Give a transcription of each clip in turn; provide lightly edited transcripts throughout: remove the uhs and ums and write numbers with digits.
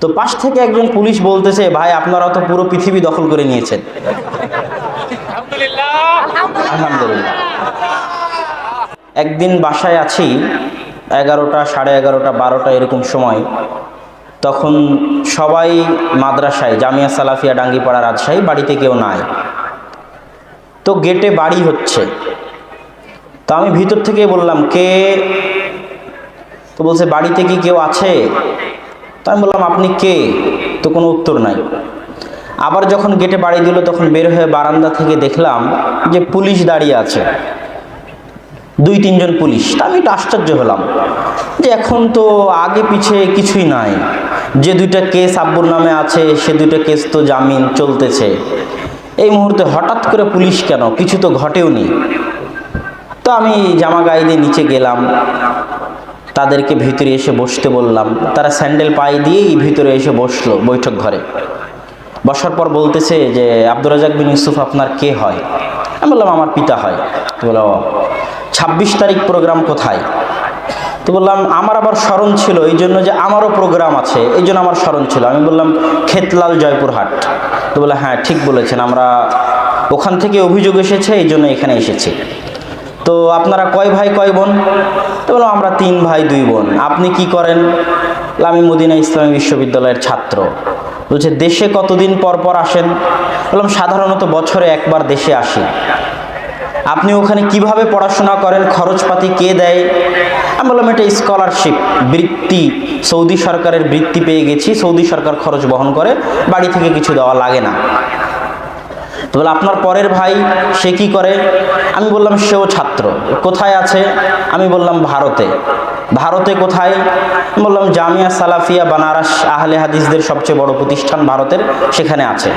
তো পাশ থেকে একজন পুলিশ বলতেছে, ভাই আপনারা তো পুরো পৃথিবী দখল করে নিয়েছেন। আলহামদুলিল্লাহ। একদিন বাসায় আছি, 11টা, সাড়ে 11টা, 12টা এরকম সময়। তখন সবাই মাদ্রাসায়, জামিয়া সালাফিয়া ডাঙ্গিপাড়া রাজশাহী, বাড়িতে কেউ নাই। তো গেটে বাড়ি হচ্ছে। তো আমি ভিতর থেকে বললাম, কে? তো বলছে, বাড়িতে কি কেউ আছে? তো আমি বললাম, আপনি কে? তো কোনো উত্তর নাই। আবার যখন গেটে বাড়ি দিল, তখন বের হয়ে বারান্দা থেকে দেখলাম যে পুলিশ দাঁড়িয়ে আছে, 2-3 জন পুলিশ। তা আমি একটু আশ্চর্য হলাম যে এখন তো আগে পিছে কিছুই নাই, যে 2টা কেস আব্বুর নামে আছে সে 2টা কেস তো জামিন চলতেছে, এই মুহূর্তে হঠাৎ করে পুলিশ কেন? কিছু তো ঘটেও নি। তো আমি জামা গায়ে দিয়ে নিচে গেলাম, তাদেরকে ভিতরে এসে বসতে বললাম। তারা স্যান্ডেল পায়ে দিয়েই ভিতরে এসে বসলো বৈঠক ঘরে। বসার পর বলতেছে যে, আব্দুর রাজ্জাক বিন ইউসুফ আপনার কে হয়? আমি বললাম, আমার পিতা হয়। তো বলল, 26 তারিখ প্রোগ্রাম কোথায়? তো বললাম, আমার আবার স্মরণ ছিল এই জন্য যে আমারও প্রোগ্রাম আছে, এই জন্য আমার স্মরণ ছিল। আমি বললাম, খেতলাল, জয়পুরহাট। তো বলে, হ্যাঁ ঠিক বলেছেন, আমরা ওখান থেকে অভিযোগ এসেছে, এই জন্য এখানে এসেছি। তো আপনারা কয় ভাই কয় বোন? তো বললাম, আমরা 3 ভাই 2 বোন। আপনি কি করেন? আমি মদিনা ইসলামী বিশ্ববিদ্যালয়ের ছাত্র। বলছে, দেশে কতদিন পর পর আসেন? বললাম, সাধারণত বছরে একবার দেশে আসি। আপনি ওখানে কিভাবে পড়াশোনা করেন? খরচপাতি কে দেয়? আমি বললাম, এটা স্কলারশিপ, বৃত্তি, সৌদি সরকারের বৃত্তি পেয়ে গেছি, সৌদি সরকার খরচ বহন করে, বাড়ি থেকে কিছু দেওয়া লাগে না। তো বলে, আপনার পরের ভাই সে কি করে? আমি বললাম, সেও ছাত্র। কোথায় আছে? আমি বললাম, ভারতে। ভারতে কোথায়? বললাম, জামিয়া সালাফিয়া বানারস আহলে হাদিসদের সবচেয়ে বড় প্রতিষ্ঠান ভারতের, সেখানে আছে।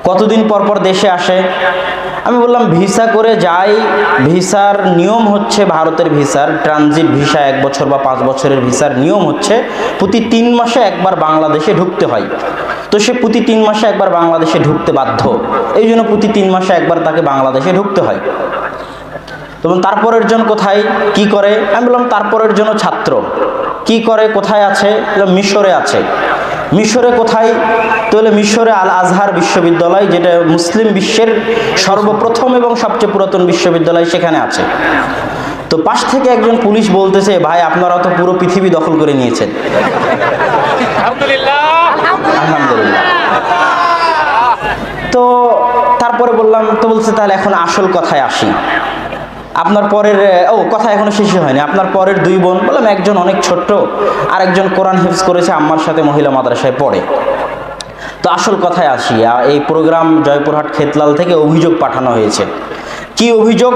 কতদিন পর পর দেশে আসে? আমি বললাম, ভিসা করে যাই। ভিসার নিয়ম হচ্ছে, ভারতের ভিসার ট্রানজিট ভিসা 1 বছর বা 5 বছরের ভিসার নিয়ম হচ্ছে প্রতি 3 মাসে একবার বাংলাদেশে ঢুকতে হয়। তো সে প্রতি 3 মাসে একবার বাংলাদেশে ঢুকতে বাধ্য, এই জন্য প্রতি 3 মাসে একবার তাকে বাংলাদেশে ঢুকতে হয়। তখন তারপরের জন কোথায়, কি করে? আমি বললাম, তারপরের জন্য ছাত্র। কি করে, কোথায় আছে? মিশরে আছে। মিশরে কোথায়? তো হলে মিশরে আল আজহার বিশ্ববিদ্যালয়, যেটা মুসলিম বিশ্বের সর্বপ্রথম এবং সবচেয়ে পুরাতন বিশ্ববিদ্যালয়, সেখানে আছে। তো পাশ থেকে একজন পুলিশ বলতেছে, ভাই আপনারা তো পুরো পৃথিবী দখল করে নিয়েছেন। আলহামদুলিল্লাহ। তো তারপরে বললাম, তো বলছে, তাহলে এখন আসল কথায় আসি। আপনার পরের কথা এখনো শেষই হয়নি। আপনার পরের 2 বোন? বললাম, একজন অনেক ছোট্ট, আর একজন কোরআন হিফজ করেছে, আম্মার সাথে মহিলা মাদ্রাসায় পড়ে। তো আসল কথায় আসি, এই প্রোগ্রাম জয়পুরহাট খেতলাল থেকে অভিযোগ পাঠানো হয়েছে। কি অভিযোগ?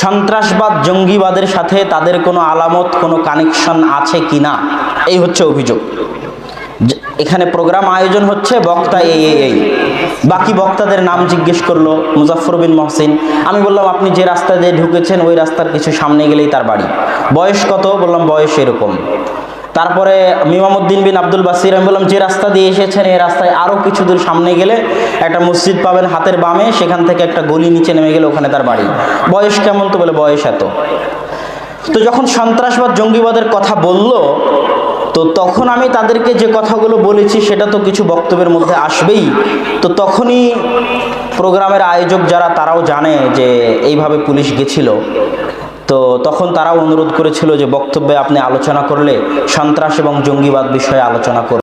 সন্ত্রাসবাদ, জঙ্গিবাদের সাথে তাদের কোনো আলামত, কোনো কানেকশন আছে কিনা, এই হচ্ছে অভিযোগ। এখানে প্রোগ্রাম আয়োজন হচ্ছে, বক্তা এই বাকি বক্তাদের নাম জিজ্ঞেস করলো, মুজাফফর বিন মহসিন। আমি বললাম, আপনি যে রাস্তা দিয়ে ঢুকেছেন ওই রাস্তার কিছু সামনে গেলেই তার বাড়ি। বয়স কত? বললাম, বয়স এরকম। তারপরে মিমামউদ্দিন বিন আব্দুল বাসির। আমি বললাম, যে রাস্তা দিয়ে এসেছেন এই রাস্তায় আরও কিছু দূর সামনে গেলে একটা মসজিদ পাবেন হাতের বামে, সেখান থেকে একটা গলি নিচে নেমে গেলে ওখানে তার বাড়ি। বয়স কেমন? তো বলে, বয়স এত। তো যখন সন্ত্রাসবাদ, জঙ্গিবাদের কথা বলল, তো তখন আমি তাদেরকে যে কথাগুলো বলেছি সেটা তো কিছু বক্তব্যের মধ্যে আসবেই। তো তখনই প্রোগ্রামের আয়োজক যারা, তারাও জানে যে এইভাবে পুলিশ গেছিল। তো তখন তারাও অনুরোধ করেছিল যে বক্তব্যে আপনি আলোচনা করলে সন্ত্রাস এবং জঙ্গিবাদ বিষয়ে আলোচনা করুন।